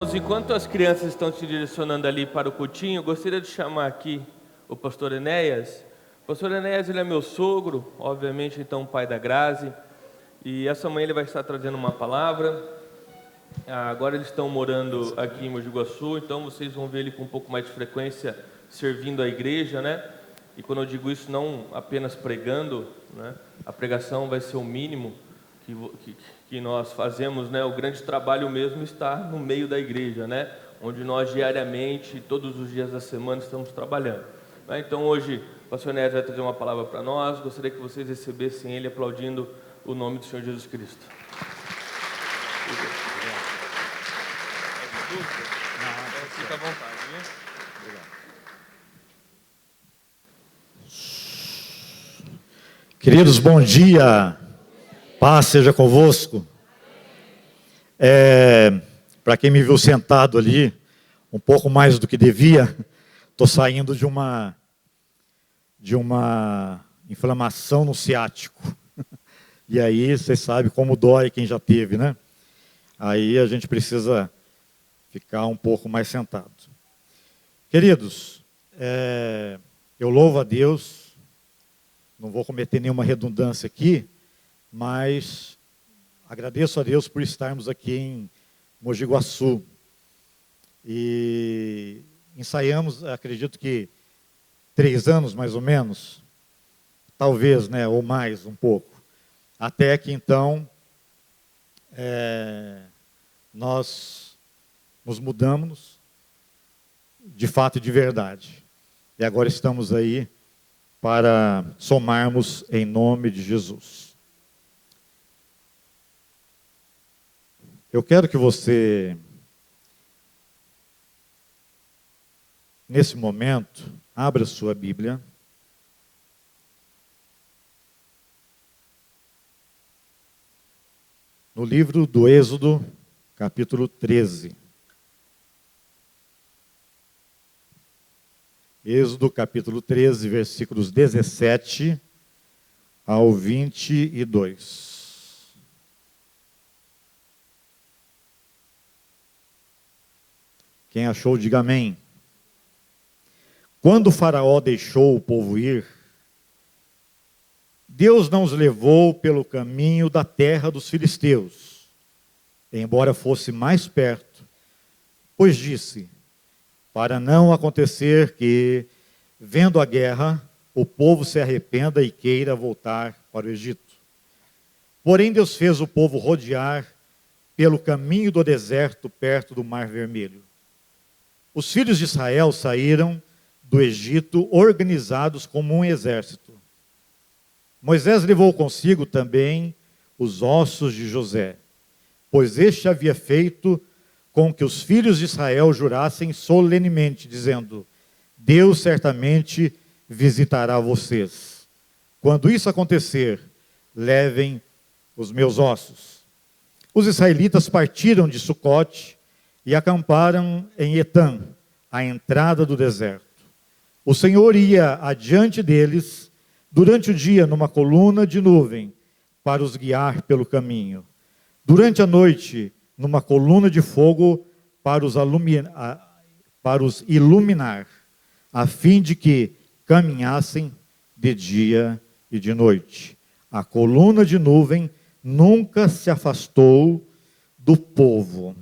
Enquanto as crianças estão se direcionando ali para o cultinho, eu gostaria de chamar aqui o pastor Enéas. O pastor Enéas, ele é meu sogro, obviamente, então pai da Grazi. E essa manhã ele vai estar trazendo uma palavra. Agora eles estão morando aqui em Mogi Guaçu, então vocês vão ver ele com um pouco mais de frequência servindo a igreja, né? E quando eu digo isso, não apenas pregando, né? A pregação vai ser o mínimo que nós fazemos, né? O grande trabalho mesmo está no meio da igreja, né? Onde nós diariamente, todos os dias da semana, estamos trabalhando. Então hoje o pastor Enéas vai trazer uma palavra para nós. Gostaria que vocês recebessem ele aplaudindo o nome do Senhor Jesus Cristo. Fica à vontade, viu? Queridos, bom dia. Paz seja convosco. Para quem me viu sentado ali, um pouco mais do que devia, estou saindo de uma inflamação no ciático. E aí, vocês sabem como dói quem já teve, né? Aí a gente precisa ficar um pouco mais sentado. Queridos, eu louvo a Deus, não vou cometer nenhuma redundância aqui, mas agradeço a Deus por estarmos aqui em Mogi Guaçu. E ensaiamos, acredito que 3 anos mais ou menos, talvez, né, ou mais um pouco. Até que então, nós nos mudamos, de fato e de verdade. E agora estamos aí para somarmos em nome de Jesus. Eu quero que você, nesse momento, abra sua Bíblia. No livro do Êxodo, capítulo 13. Êxodo, capítulo 13, versículos 17 ao 22. Quem achou, diga amém. Quando o faraó deixou o povo ir, Deus não os levou pelo caminho da terra dos filisteus, embora fosse mais perto, pois disse, para não acontecer que, vendo a guerra, o povo se arrependa e queira voltar para o Egito. Porém, Deus fez o povo rodear pelo caminho do deserto perto do Mar Vermelho. Os filhos de Israel saíram do Egito organizados como um exército. Moisés levou consigo também os ossos de José, pois este havia feito com que os filhos de Israel jurassem solenemente, dizendo, Deus certamente visitará vocês. Quando isso acontecer, levem os meus ossos. Os israelitas partiram de Sucote e acamparam em Etã, à entrada do deserto. O Senhor ia adiante deles durante o dia numa coluna de nuvem para os guiar pelo caminho. Durante a noite, numa coluna de fogo para os iluminar, a fim de que caminhassem de dia e de noite. A coluna de nuvem nunca se afastou do povo.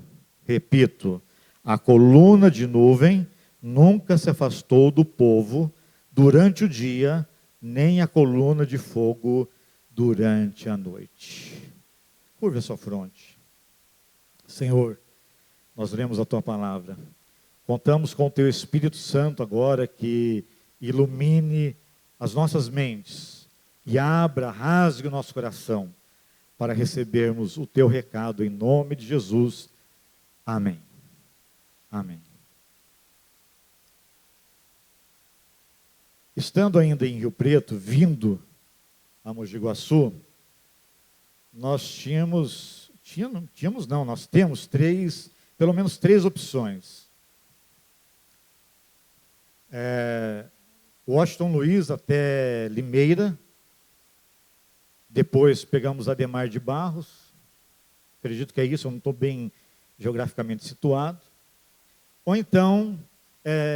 Repito, a coluna de nuvem nunca se afastou do povo durante o dia, nem a coluna de fogo durante a noite. Curva a sua fronte. Senhor, nós lemos a Tua palavra. Contamos com o Teu Espírito Santo agora que ilumine as nossas mentes e rasgue o nosso coração para recebermos o Teu recado em nome de Jesus. Amém. Amém. Estando ainda em Rio Preto, vindo a Mogi Guaçu, nós nós temos pelo menos três opções. Washington Luiz até Limeira, depois pegamos Ademar de Barros, acredito que é isso, eu não estou bem geograficamente situado. Ou então,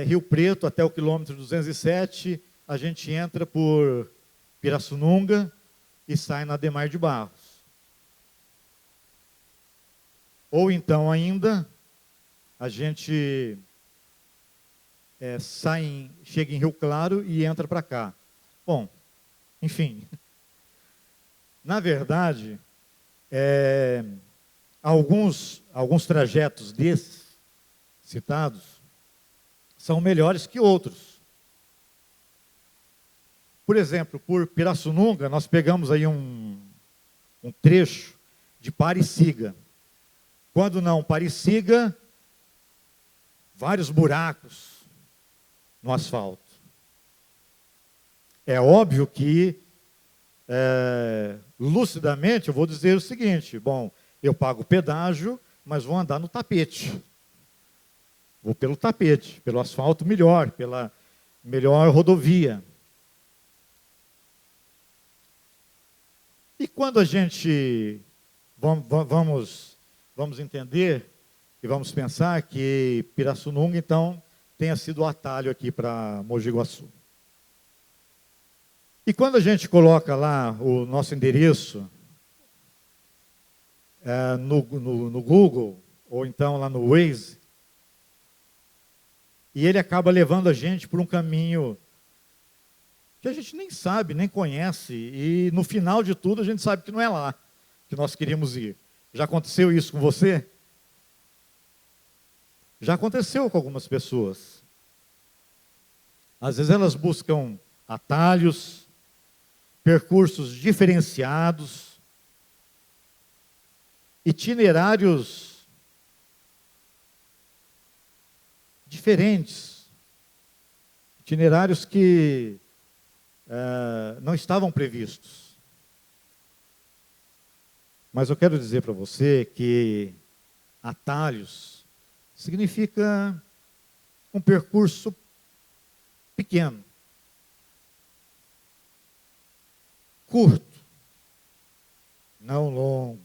Rio Preto até o quilômetro 207, a gente entra por Pirassununga e sai na Ademar de Barros. Ou então ainda, a gente chega em Rio Claro e entra para cá. Bom, enfim. Na verdade, alguns trajetos desses citados são melhores que outros. Por exemplo, por Pirassununga, nós pegamos aí um trecho de Pariciga. Quando não Pariciga, vários buracos no asfalto. É óbvio que, lucidamente, eu vou dizer o seguinte: bom, eu pago pedágio, mas vou andar no tapete. Vou pelo tapete, pelo asfalto melhor, pela melhor rodovia. E quando a gente vamos entender e vamos pensar que Pirassununga, então, tenha sido o atalho aqui para Mogi Guaçu. E quando a gente coloca lá o nosso endereço no Google, ou então lá no Waze, e ele acaba levando a gente por um caminho que a gente nem sabe, nem conhece, e no final de tudo a gente sabe que não é lá que nós queríamos ir. Já aconteceu isso com você? Já aconteceu com algumas pessoas. Às vezes elas buscam atalhos, percursos diferenciados, itinerários diferentes, itinerários que não estavam previstos. Mas eu quero dizer para você que atalhos significa um percurso pequeno, curto, não longo.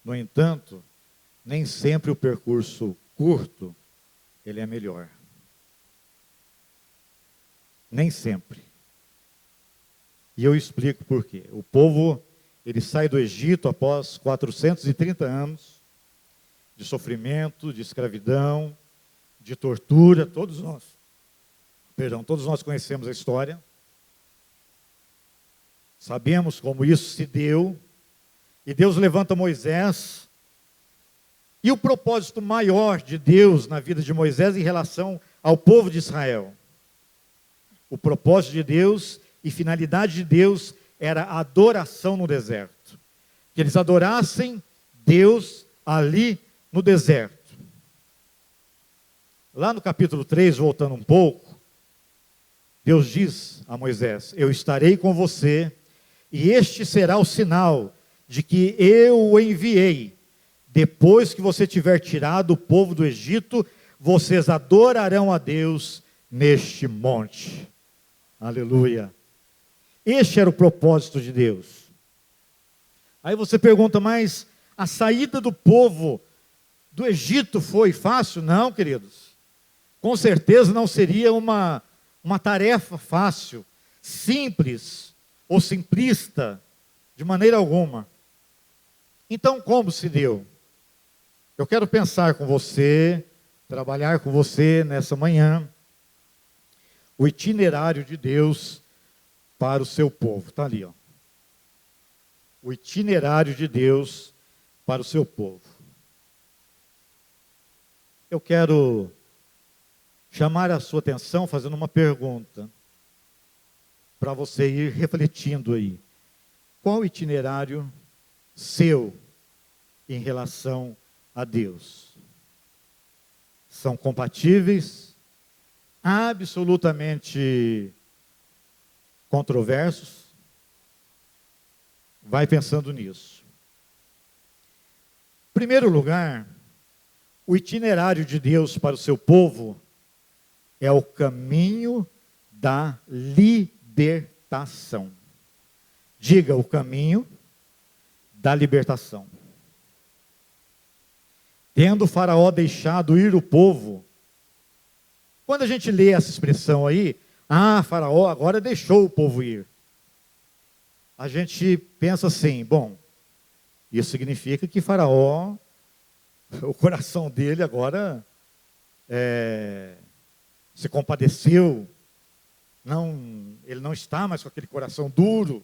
No entanto, nem sempre o percurso curto ele é melhor. Nem sempre. E eu explico por quê. O povo, ele sai do Egito após 430 anos de sofrimento, de escravidão, de tortura. Todos nós conhecemos a história. Sabemos como isso se deu. E Deus levanta Moisés. E o propósito maior de Deus na vida de Moisés em relação ao povo de Israel. O propósito de Deus e finalidade de Deus era a adoração no deserto. Que eles adorassem Deus ali no deserto. Lá no capítulo 3, voltando um pouco, Deus diz a Moisés: eu estarei com você, e este será o sinal de que eu o enviei. Depois que você tiver tirado o povo do Egito, vocês adorarão a Deus neste monte. Aleluia. Este era o propósito de Deus. Aí você pergunta, mas a saída do povo do Egito foi fácil? Não, queridos. Com certeza não seria uma tarefa fácil, simples ou simplista, de maneira alguma. Então, como se deu? Eu quero pensar com você, trabalhar com você nessa manhã, o itinerário de Deus para o seu povo. Está ali, ó. O itinerário de Deus para o seu povo. Eu quero chamar a sua atenção fazendo uma pergunta, para você ir refletindo aí. Qual o itinerário seu em relação a Deus? São compatíveis? Absolutamente controversos? Vai pensando nisso. Em primeiro lugar, o itinerário de Deus para o seu povo é o caminho da libertação. Diga, o caminho da libertação. tendo Faraó deixado ir o povo. Quando a gente lê essa expressão aí, Faraó agora deixou o povo ir. A gente pensa assim, bom, isso significa que Faraó, o coração dele agora se compadeceu, ele não está mais com aquele coração duro.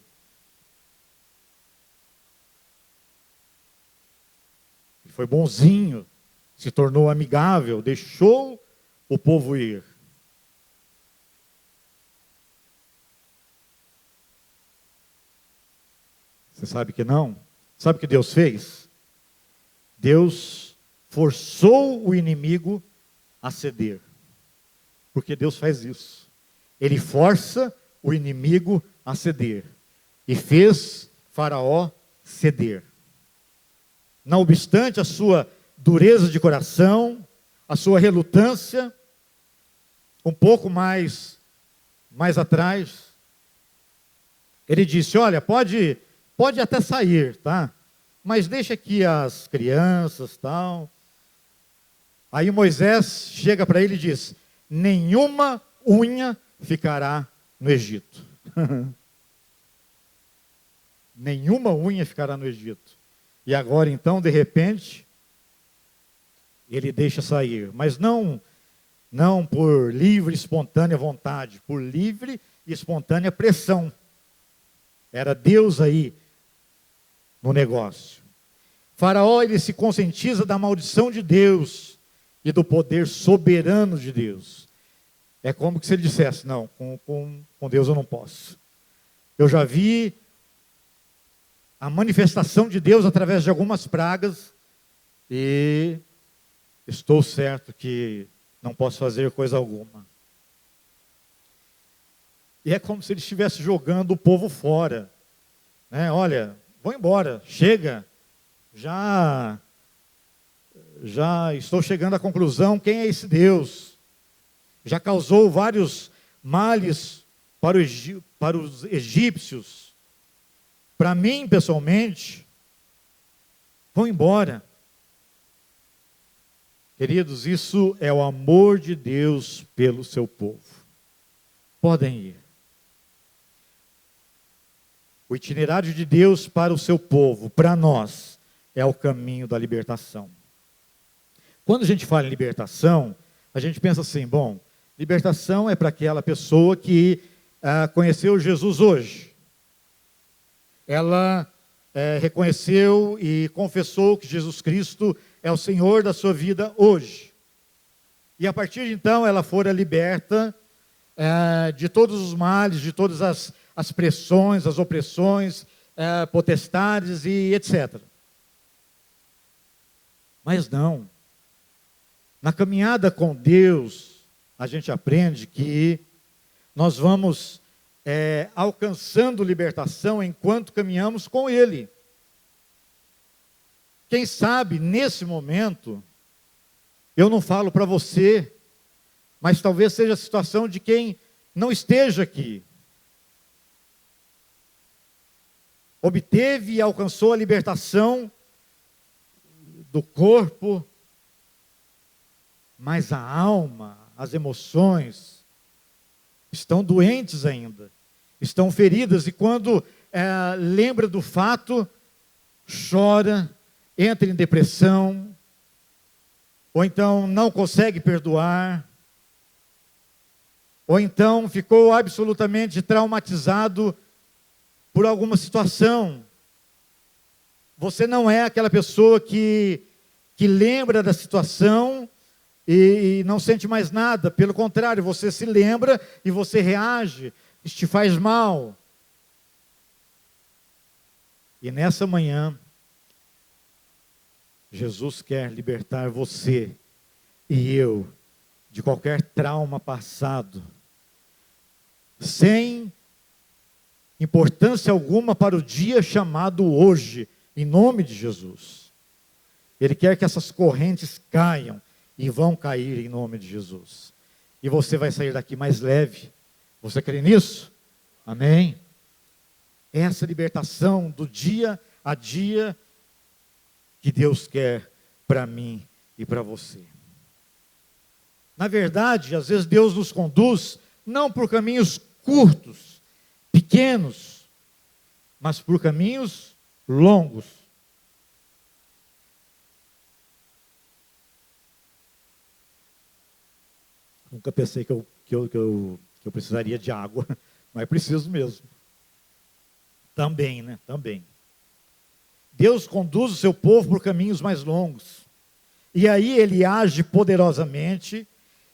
Ele foi bonzinho, se tornou amigável, deixou o povo ir. Você sabe que não? Sabe o que Deus fez? Deus forçou o inimigo a ceder. Porque Deus faz isso. Ele força o inimigo a ceder. E fez Faraó ceder. Não obstante a sua dureza de coração, a sua relutância, um pouco mais atrás, ele disse, olha, pode até sair, tá? Mas deixa aqui as crianças, tal. Aí Moisés chega para ele e diz, nenhuma unha ficará no Egito. Nenhuma unha ficará no Egito. E agora então, de repente, ele deixa sair. Mas não por livre e espontânea vontade, por livre e espontânea pressão. Era Deus aí no negócio. Faraó, ele se conscientiza da maldição de Deus e do poder soberano de Deus. É como se ele dissesse, não, com Deus eu não posso. Eu já vi a manifestação de Deus através de algumas pragas e estou certo que não posso fazer coisa alguma. E é como se ele estivesse jogando o povo fora. Olha, vou embora, chega. Já estou chegando à conclusão, quem é esse Deus? Já causou vários males para os egípcios. Para mim, pessoalmente, vão embora. Queridos, isso é o amor de Deus pelo seu povo. Podem ir. O itinerário de Deus para o seu povo, para nós, é o caminho da libertação. Quando a gente fala em libertação, a gente pensa assim, bom, libertação é para aquela pessoa que conheceu Jesus hoje. Ela reconheceu e confessou que Jesus Cristo é o Senhor da sua vida hoje. E a partir de então ela fora liberta de todos os males, de todas as pressões, as opressões, potestades e etc. Mas não. Na caminhada com Deus, a gente aprende que nós vamos alcançando libertação enquanto caminhamos com Ele. Quem sabe, nesse momento, eu não falo para você, mas talvez seja a situação de quem não esteja aqui. Obteve e alcançou a libertação do corpo, mas a alma, as emoções, estão doentes ainda, estão feridas, e quando lembra do fato, chora, entra em depressão, ou então não consegue perdoar, ou então ficou absolutamente traumatizado por alguma situação. Você não é aquela pessoa que lembra da situação e não sente mais nada. Pelo contrário, você se lembra e você reage, isso te faz mal. E nessa manhã, Jesus quer libertar você e eu de qualquer trauma passado, sem importância alguma para o dia chamado hoje, em nome de Jesus. Ele quer que essas correntes caiam e vão cair em nome de Jesus. E você vai sair daqui mais leve. Você crê nisso? Amém? Essa libertação do dia a dia que Deus quer para mim e para você. Na verdade, às vezes Deus nos conduz não por caminhos curtos, pequenos, mas por caminhos longos. Nunca pensei que eu precisaria de água, mas preciso mesmo. Também, né? Também. Deus conduz o seu povo por caminhos mais longos. E aí ele age poderosamente,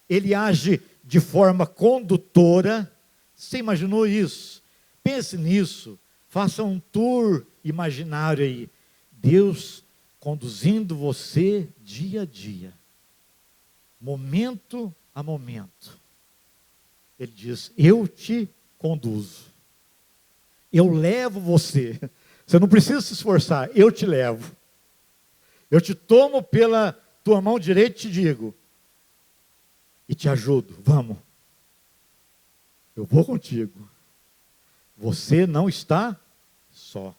ele age de forma condutora. Você imaginou isso? Pense nisso. Faça um tour imaginário aí. Deus conduzindo você dia a dia. Momento a momento. Ele diz, eu te conduzo. Eu levo você. Você não precisa se esforçar, eu te levo. Eu te tomo pela tua mão direita e te digo, e te ajudo, vamos. Eu vou contigo. Você não está só.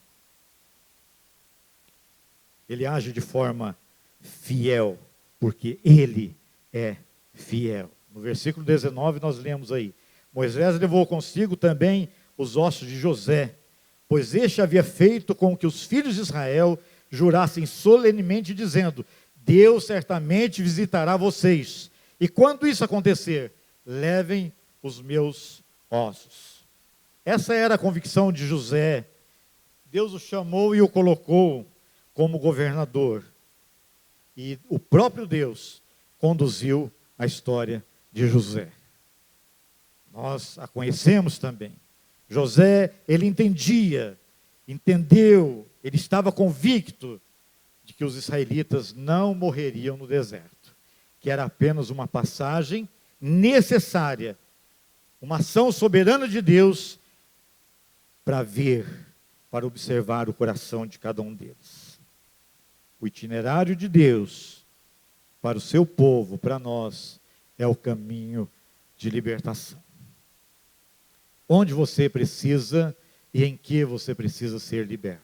Ele age de forma fiel, porque ele é fiel. No versículo 19 nós lemos aí, Moisés levou consigo também os ossos de José, pois este havia feito com que os filhos de Israel jurassem solenemente, dizendo, Deus certamente visitará vocês, e quando isso acontecer, levem os meus ossos. Essa era a convicção de José. Deus o chamou e o colocou como governador, e o próprio Deus conduziu a história de José. Nós a conhecemos também. José, ele entendeu, ele estava convicto de que os israelitas não morreriam no deserto, que era apenas uma passagem necessária, uma ação soberana de Deus para ver, para observar o coração de cada um deles. O itinerário de Deus para o seu povo, para nós, é o caminho de libertação. Onde você precisa e em que você precisa ser liberto.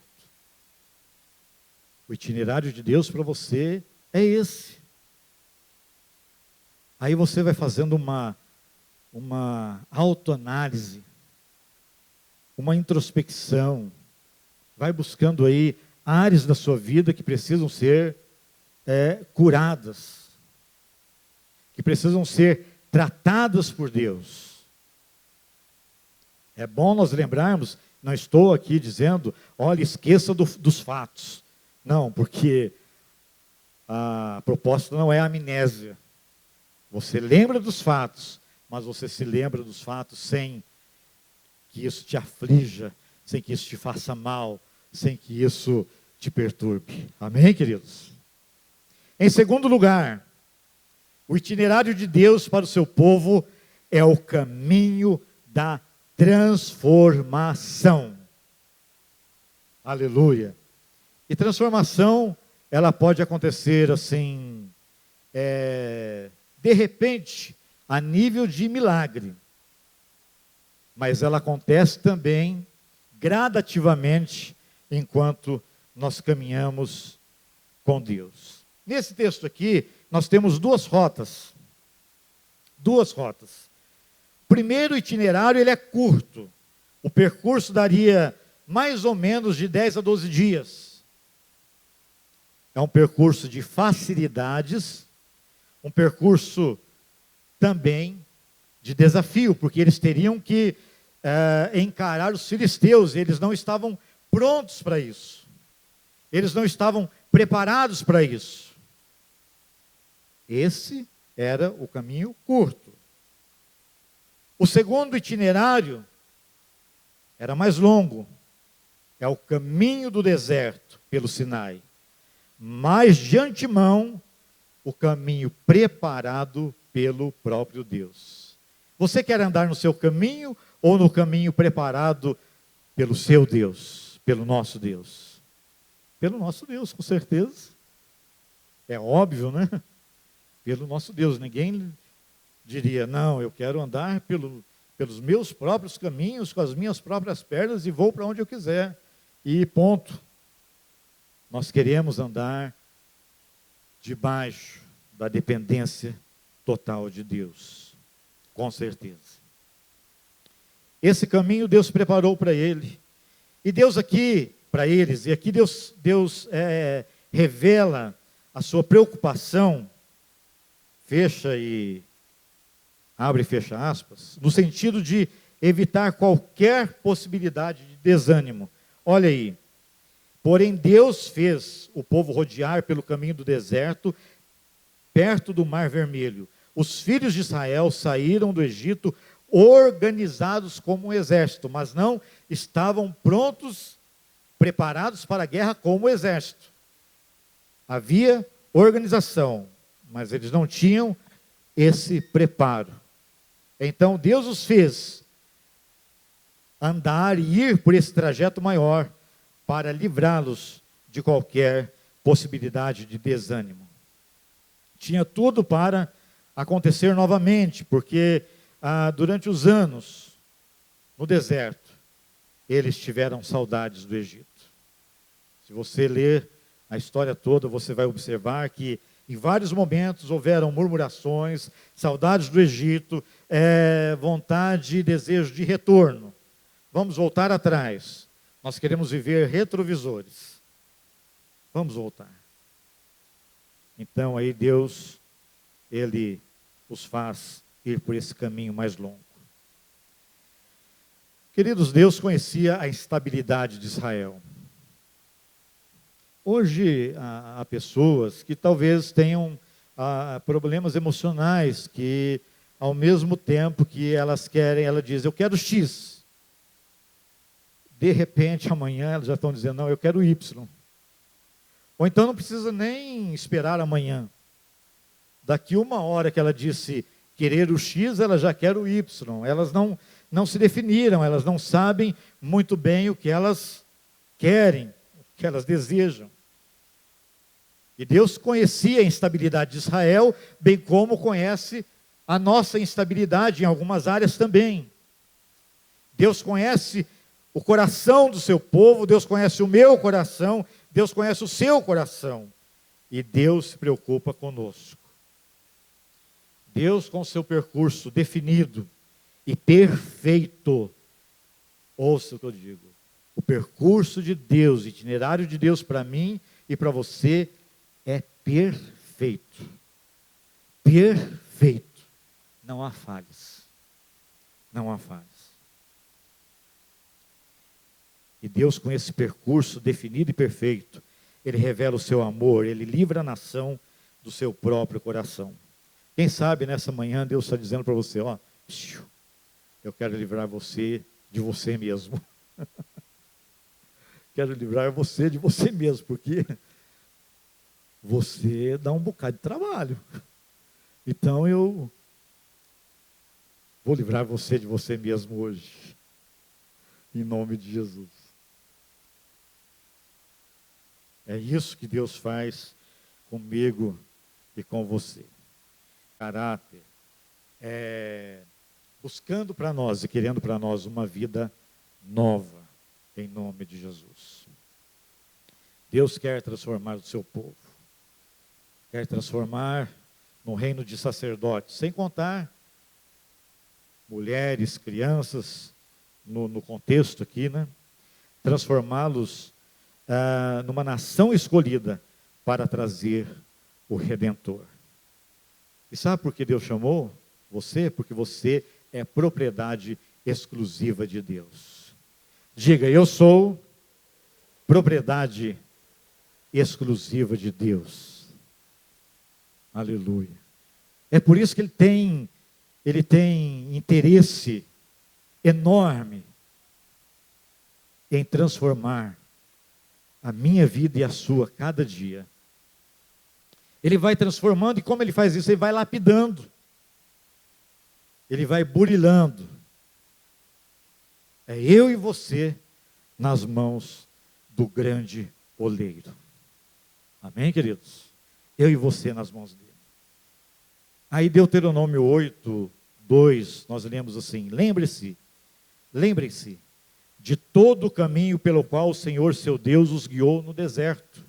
O itinerário de Deus para você é esse. Aí você vai fazendo uma autoanálise, uma introspecção, vai buscando aí áreas da sua vida que precisam ser curadas, que precisam ser tratadas por Deus. É bom nós lembrarmos, não estou aqui dizendo, olha, esqueça dos fatos. Não, porque a proposta não é a amnésia. Você lembra dos fatos, mas você se lembra dos fatos sem que isso te aflija, sem que isso te faça mal, sem que isso te perturbe. Amém, queridos? Em segundo lugar, o itinerário de Deus para o seu povo é o caminho da transformação. Aleluia. E transformação, ela pode acontecer assim, de repente, a nível de milagre. Mas ela acontece também gradativamente enquanto nós caminhamos com Deus. Nesse texto aqui, nós temos duas rotas. Duas rotas. O primeiro itinerário, ele é curto. O percurso daria mais ou menos de 10 a 12 dias. É um percurso de facilidades, um percurso também de desafio, porque eles teriam que encarar os filisteus, eles não estavam prontos para isso. Eles não estavam preparados para isso. Esse era o caminho curto. O segundo itinerário era mais longo. É o caminho do deserto pelo Sinai. Mas de antemão, o caminho preparado pelo próprio Deus. Você quer andar no seu caminho ou no caminho preparado pelo seu Deus, pelo nosso Deus? Pelo nosso Deus, com certeza. É óbvio, né? Pelo nosso Deus. Ninguém diria, não, eu quero andar pelos meus próprios caminhos, com as minhas próprias pernas e vou para onde eu quiser. E ponto. Nós queremos andar debaixo da dependência total de Deus, com certeza. Esse caminho Deus preparou para ele. E Deus aqui, para eles, e aqui Deus revela a sua preocupação, fecha e abre e fecha aspas, no sentido de evitar qualquer possibilidade de desânimo. Olha aí. Porém, Deus fez o povo rodear pelo caminho do deserto, perto do Mar Vermelho. Os filhos de Israel saíram do Egito organizados como um exército, mas não estavam prontos, preparados para a guerra como um exército. Havia organização, mas eles não tinham esse preparo. Então Deus os fez andar e ir por esse trajeto maior para livrá-los de qualquer possibilidade de desânimo. Tinha tudo para acontecer novamente, porque durante os anos no deserto, eles tiveram saudades do Egito. Se você ler a história toda, você vai observar que em vários momentos houveram murmurações, saudades do Egito, vontade e desejo de retorno. Vamos voltar atrás. Nós queremos viver retrovisores. Vamos voltar. Então aí Deus, Ele os faz ir por esse caminho mais longo. Queridos, Deus conhecia a instabilidade de Israel. Hoje há pessoas que talvez tenham problemas emocionais, que ao mesmo tempo que elas querem, ela diz, eu quero X. De repente, amanhã, elas já estão dizendo, não, eu quero Y. Ou então não precisa nem esperar amanhã. Daqui uma hora que ela disse querer o X, ela já quer o Y. Elas não se definiram, elas não sabem muito bem o que elas querem, o que elas desejam. E Deus conhecia a instabilidade de Israel, bem como conhece a nossa instabilidade em algumas áreas também. Deus conhece o coração do seu povo, Deus conhece o meu coração, Deus conhece o seu coração. E Deus se preocupa conosco. Deus, com o seu percurso definido e perfeito, ouça o que eu digo, o percurso de Deus, o itinerário de Deus para mim e para você é perfeito. Perfeito. Não há falhas. Não há falhas. E Deus, com esse percurso definido e perfeito, Ele revela o seu amor, Ele livra a nação do seu próprio coração. Quem sabe nessa manhã Deus está dizendo para você, ó, eu quero livrar você de você mesmo. Quero livrar você de você mesmo, porque você dá um bocado de trabalho. Então eu vou livrar você de você mesmo hoje. Em nome de Jesus. É isso que Deus faz comigo e com você. Caráter. Buscando para nós e querendo para nós uma vida nova. Em nome de Jesus. Deus quer transformar o seu povo. Quer transformar num reino de sacerdotes. Sem contar mulheres, crianças, no contexto aqui, né? Transformá-los numa nação escolhida para trazer o Redentor. E sabe por que Deus chamou você? Porque você é propriedade exclusiva de Deus. Diga, eu sou propriedade exclusiva de Deus. Aleluia. É por isso que ele tem interesse enorme em transformar a minha vida e a sua cada dia. Ele vai transformando, e como ele faz isso? Ele vai lapidando. Ele vai burilando. É eu e você nas mãos do grande oleiro. Amém, queridos? Eu e você nas mãos dele. Aí Deuteronômio 8, 2, nós lemos assim, lembrem-se de todo o caminho pelo qual o Senhor seu Deus os guiou no deserto.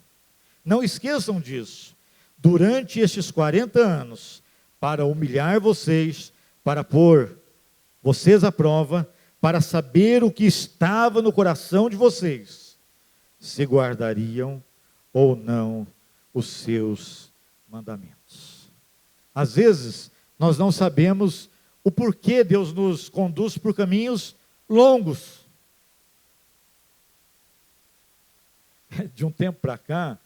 Não esqueçam disso. durante estes 40 anos, para humilhar vocês, para pôr vocês à prova, para saber o que estava no coração de vocês, se guardariam ou não os seus mandamentos. Às vezes, nós não sabemos o porquê Deus nos conduz por caminhos longos. De um tempo para cá,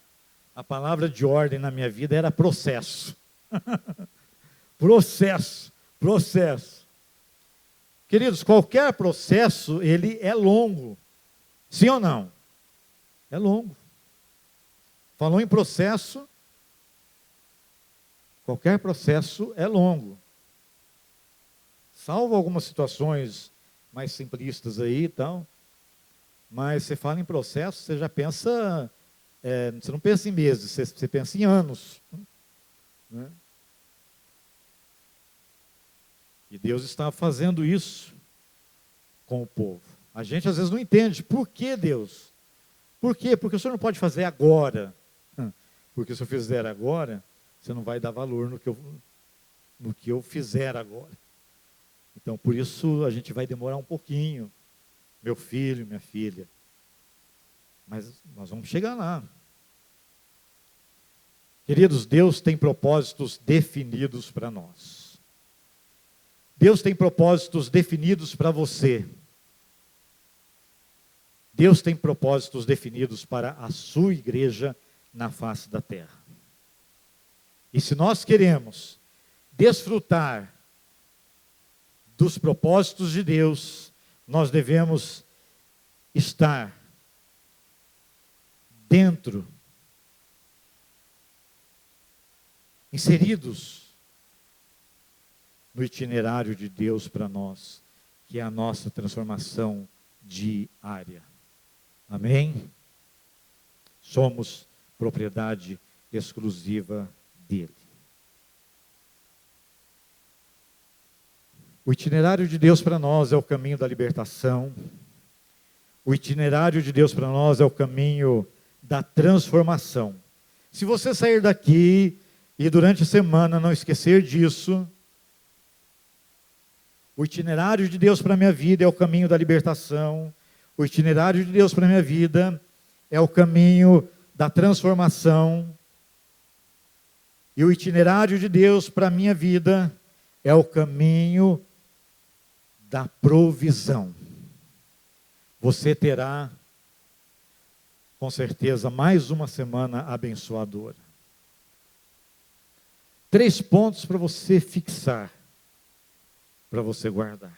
a palavra de ordem na minha vida era processo. Processo. Queridos, qualquer processo, ele é longo. Sim ou não? É longo. Falou em processo, qualquer processo é longo. Salvo algumas situações mais simplistas aí e tal. Mas você fala em processo, você já pensa, você não pensa em meses, você pensa em anos. Né? E Deus está fazendo isso com o povo. A gente às vezes não entende. Por que Deus? Por quê? Porque o Senhor não pode fazer agora. Porque se eu fizer agora, você não vai dar valor no que eu fizer agora. Então, por isso, a gente vai demorar um pouquinho. Meu filho, minha filha. Mas nós vamos chegar lá. Queridos, Deus tem propósitos definidos para nós. Deus tem propósitos definidos para você. Deus tem propósitos definidos para a sua igreja na face da terra. E se nós queremos desfrutar dos propósitos de Deus, nós devemos estar dentro, inseridos no itinerário de Deus para nós, que é a nossa transformação diária. Amém? Somos propriedade exclusiva dele. O itinerário de Deus para nós é o caminho da libertação. O itinerário de Deus para nós é o caminho da transformação. Se você sair daqui e durante a semana não esquecer disso, o itinerário de Deus para a minha vida é o caminho da libertação. O itinerário de Deus para a minha vida é o caminho da transformação. E o itinerário de Deus para a minha vida é o caminho da provisão. Você terá, com certeza, mais uma semana abençoadora. 3 pontos para você fixar, para você guardar.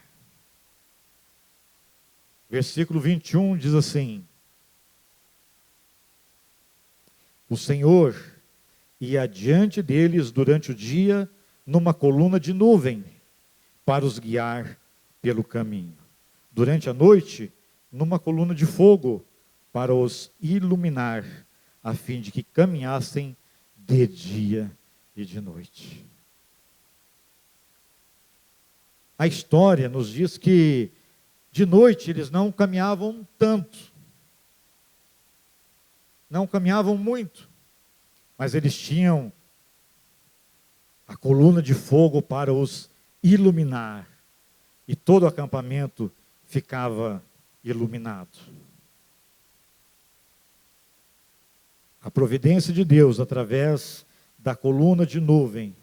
Versículo 21 diz assim: o Senhor ia adiante deles durante o dia numa coluna de nuvem para os guiar pelo caminho. Durante a noite, numa coluna de fogo para os iluminar, a fim de que caminhassem de dia e de noite. A história nos diz que de noite eles não caminhavam tanto, não caminhavam muito, mas eles tinham a coluna de fogo para os iluminar, e todo o acampamento ficava iluminado. A providência de Deus, através da coluna de nuvem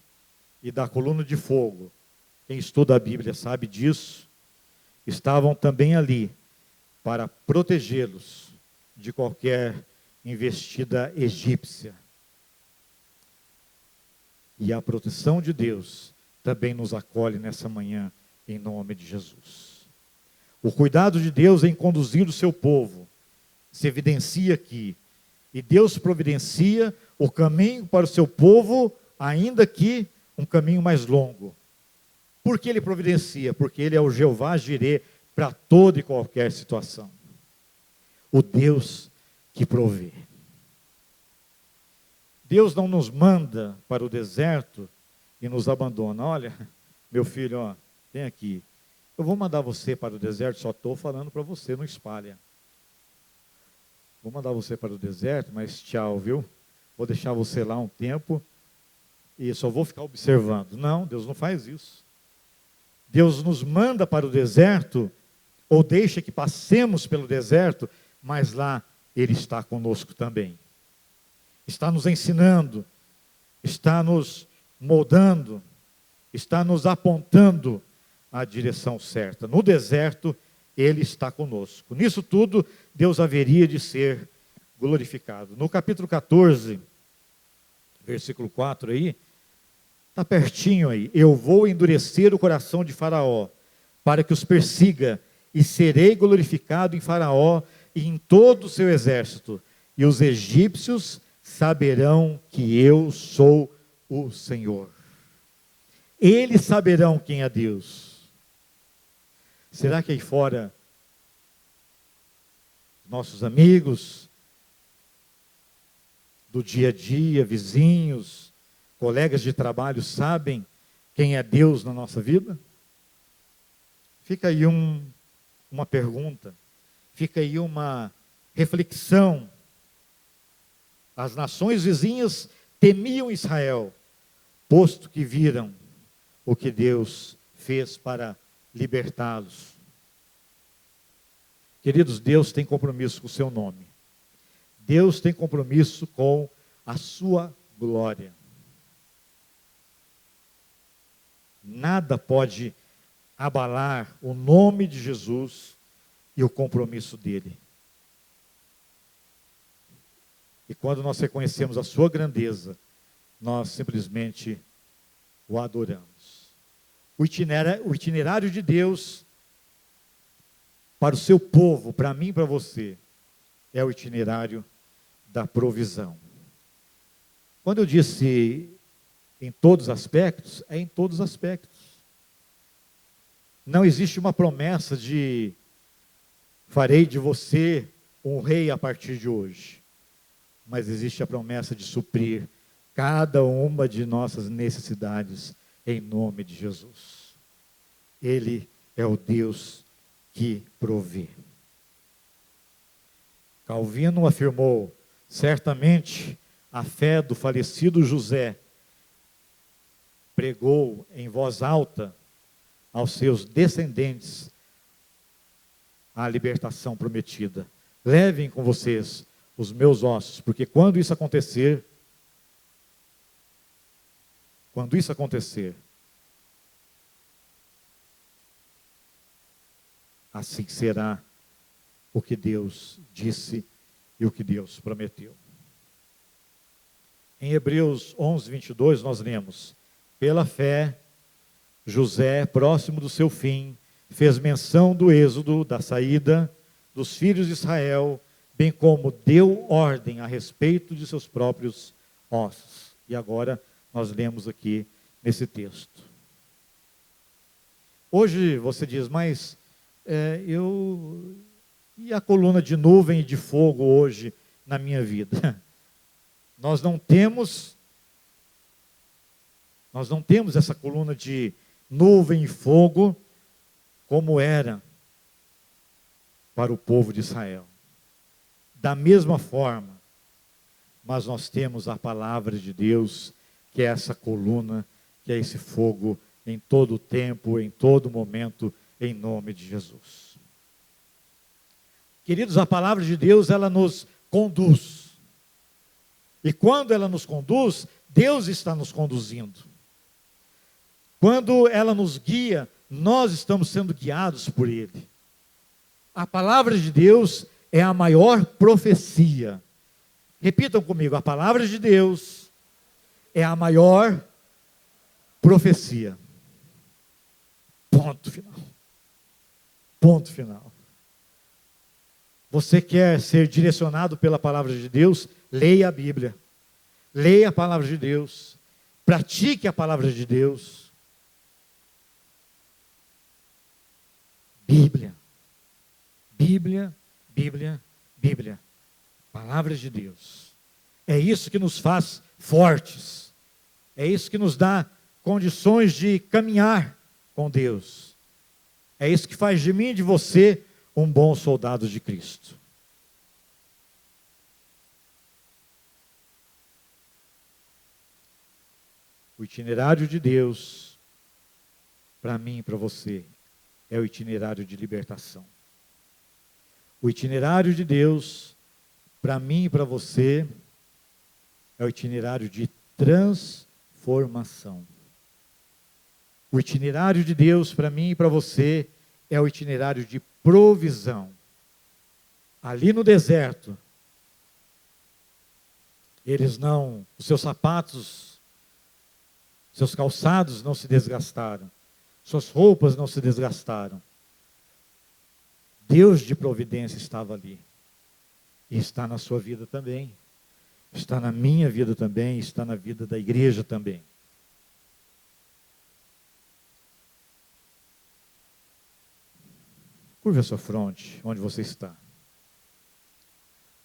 e da coluna de fogo, quem estuda a Bíblia sabe disso, estavam também ali para protegê-los de qualquer investida egípcia. E a proteção de Deus também nos acolhe nessa manhã, em nome de Jesus. O cuidado de Deus em conduzir o seu povo se evidencia aqui. E Deus providencia o caminho para o seu povo, ainda que um caminho mais longo. Por que Ele providencia? Porque Ele é o Jeová Jirê para toda e qualquer situação. O Deus que provê. Deus não nos manda para o deserto e nos abandona. Olha, meu filho, ó, vem aqui. Eu vou mandar você para o deserto, só estou falando para você, não espalha. Vou mandar você para o deserto, mas tchau, viu? Vou deixar você lá um tempo, e só vou ficar observando. Não, Deus não faz isso. Deus nos manda para o deserto, ou deixa que passemos pelo deserto, mas lá Ele está conosco também. Está nos ensinando, está nos moldando, está nos apontando a direção certa. No deserto, Ele está conosco. Nisso tudo, Deus haveria de ser glorificado. No capítulo 14, versículo 4 aí, está pertinho aí. Eu vou endurecer o coração de Faraó, para que os persiga, e serei glorificado em Faraó e em todo o seu exército. E os egípcios saberão que eu sou o Senhor. Eles saberão quem é Deus. Será que aí fora, nossos amigos, do dia a dia, vizinhos, colegas de trabalho, sabem quem é Deus na nossa vida? Fica aí uma pergunta, fica aí uma reflexão. As nações vizinhas temiam Israel, posto que viram o que Deus fez para libertá-los. Queridos, Deus tem compromisso com o seu nome. Deus tem compromisso com a sua glória. Nada pode abalar o nome de Jesus e o compromisso dele. E quando nós reconhecemos a sua grandeza, nós simplesmente o adoramos. O itinerário de Deus para o seu povo, para mim e para você, é o itinerário da provisão. Quando eu disse em todos os aspectos, é em todos os aspectos. Não existe uma promessa de farei de você um rei a partir de hoje. Mas existe a promessa de suprir cada uma de nossas necessidades em nome de Jesus. Ele é o Deus que provê. Calvino afirmou, certamente a fé do falecido José pregou em voz alta aos seus descendentes a libertação prometida. Levem com vocês os meus ossos, porque quando isso acontecer, assim será o que Deus disse e o que Deus prometeu. Em Hebreus 11, 22, nós lemos, pela fé, José, próximo do seu fim, fez menção do êxodo, da saída dos filhos de Israel, bem como deu ordem a respeito de seus próprios ossos. E agora nós lemos aqui nesse texto. Hoje você diz, mas e a coluna de nuvem e de fogo hoje na minha vida? Nós não temos essa coluna de nuvem e fogo como era para o povo de Israel. Da mesma forma, mas nós temos a palavra de Deus, que é essa coluna, que é esse fogo em todo tempo, em todo momento, em nome de Jesus. Queridos, a palavra de Deus, ela nos conduz. E quando ela nos conduz, Deus está nos conduzindo. Quando ela nos guia, nós estamos sendo guiados por Ele. A palavra de Deus é a maior profecia. Repitam comigo, a palavra de Deus é a maior profecia. Ponto final. Ponto final. Você quer ser direcionado pela palavra de Deus? Leia a Bíblia. Leia a palavra de Deus. Pratique a palavra de Deus. Bíblia. Bíblia, Bíblia, Bíblia. Palavra de Deus. É isso que nos faz fortes. É isso que nos dá condições de caminhar com Deus. É isso que faz de mim e de você um bom soldado de Cristo. O itinerário de Deus, para mim e para você, é o itinerário de libertação. O itinerário de Deus, para mim e para você, é o itinerário de transformação. O itinerário de Deus, para mim e para você, é o itinerário de provisão. Ali no deserto, os seus sapatos, seus calçados não se desgastaram, suas roupas não se desgastaram. Deus de providência estava ali. E está na sua vida também. Está na minha vida também, está na vida da igreja também. Curva a sua fronte, onde você está.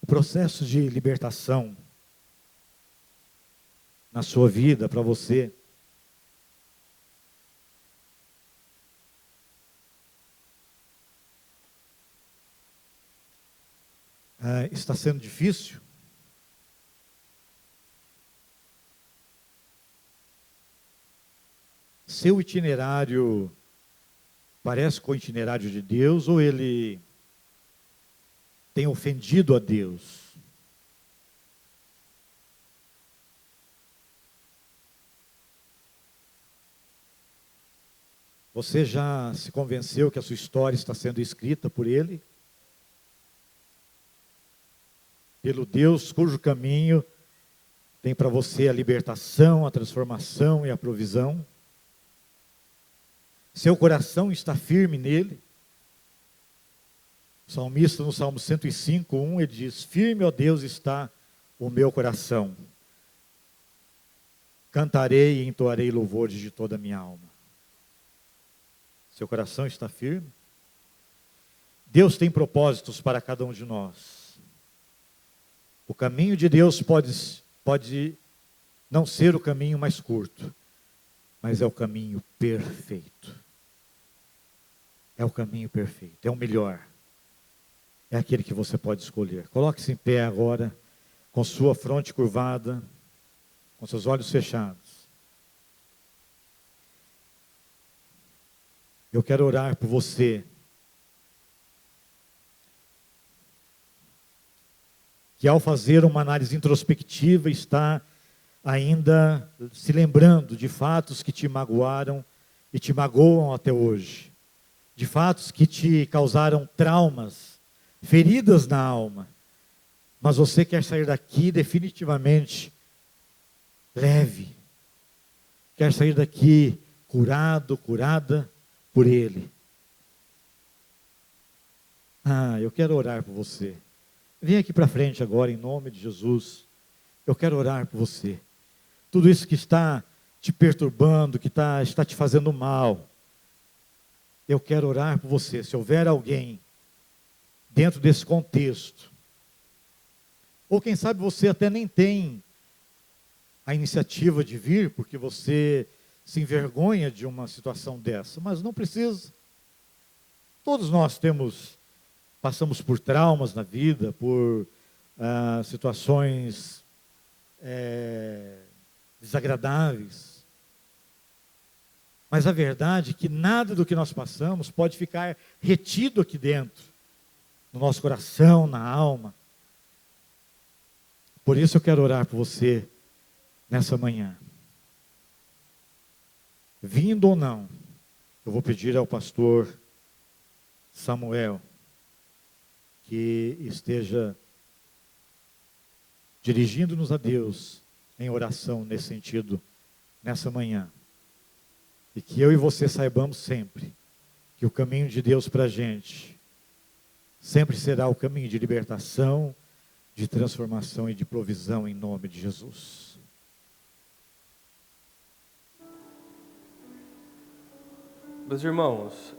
O processo de libertação na sua vida, para você, está sendo difícil? Seu itinerário parece com o itinerário de Deus ou ele tem ofendido a Deus? Você já se convenceu que a sua história está sendo escrita por Ele? Pelo Deus cujo caminho tem para você a libertação, a transformação e a provisão? Seu coração está firme nele? O salmista no Salmo 105:1, ele diz: firme, ó Deus, está o meu coração. Cantarei e entoarei louvores de toda a minha alma. Seu coração está firme? Deus tem propósitos para cada um de nós. O caminho de Deus pode não ser o caminho mais curto, mas é o caminho perfeito. É o caminho perfeito, é o melhor. É aquele que você pode escolher. Coloque-se em pé agora, com sua fronte curvada, com seus olhos fechados. Eu quero orar por você, que ao fazer uma análise introspectiva está ainda se lembrando de fatos que te magoaram e te magoam até hoje, de fatos que te causaram traumas, feridas na alma, mas você quer sair daqui definitivamente leve, quer sair daqui curado, curada por Ele. Eu quero orar por você. Vem aqui para frente agora, em nome de Jesus. Eu quero orar por você. Tudo isso que está te perturbando, que está te fazendo mal, eu quero orar por você. Se houver alguém dentro desse contexto, ou quem sabe você até nem tem a iniciativa de vir, porque você se envergonha de uma situação dessa, mas não precisa. Todos nós passamos por traumas na vida, por situações desagradáveis. Mas a verdade é que nada do que nós passamos pode ficar retido aqui dentro, no nosso coração, na alma. Por isso eu quero orar por você nessa manhã. Vindo ou não, eu vou pedir ao pastor Samuel que esteja dirigindo-nos a Deus em oração nesse sentido, nessa manhã. E que eu e você saibamos sempre que o caminho de Deus para a gente sempre será o caminho de libertação, de transformação e de provisão em nome de Jesus. Meus irmãos,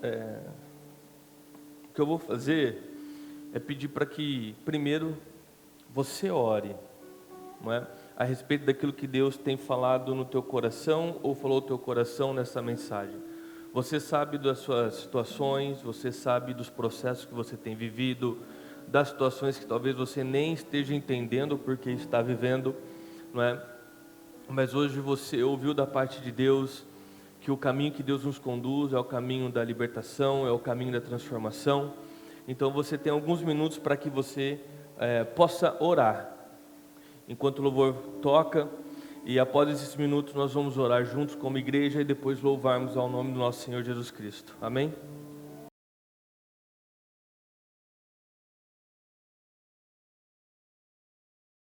o que eu vou fazer é pedir para que, primeiro, você ore, não é? A respeito daquilo que Deus tem falado no teu coração ou falou no teu coração nessa mensagem. Você sabe das suas situações, você sabe dos processos que você tem vivido, das situações que talvez você nem esteja entendendo porque está vivendo, não é? mas hoje você ouviu da parte de Deus que o caminho que Deus nos conduz é o caminho da libertação, é o caminho da transformação. Então você tem alguns minutos para que você possa orar, enquanto o louvor toca, e após esses minutos nós vamos orar juntos como igreja e depois louvarmos ao nome do nosso Senhor Jesus Cristo. Amém?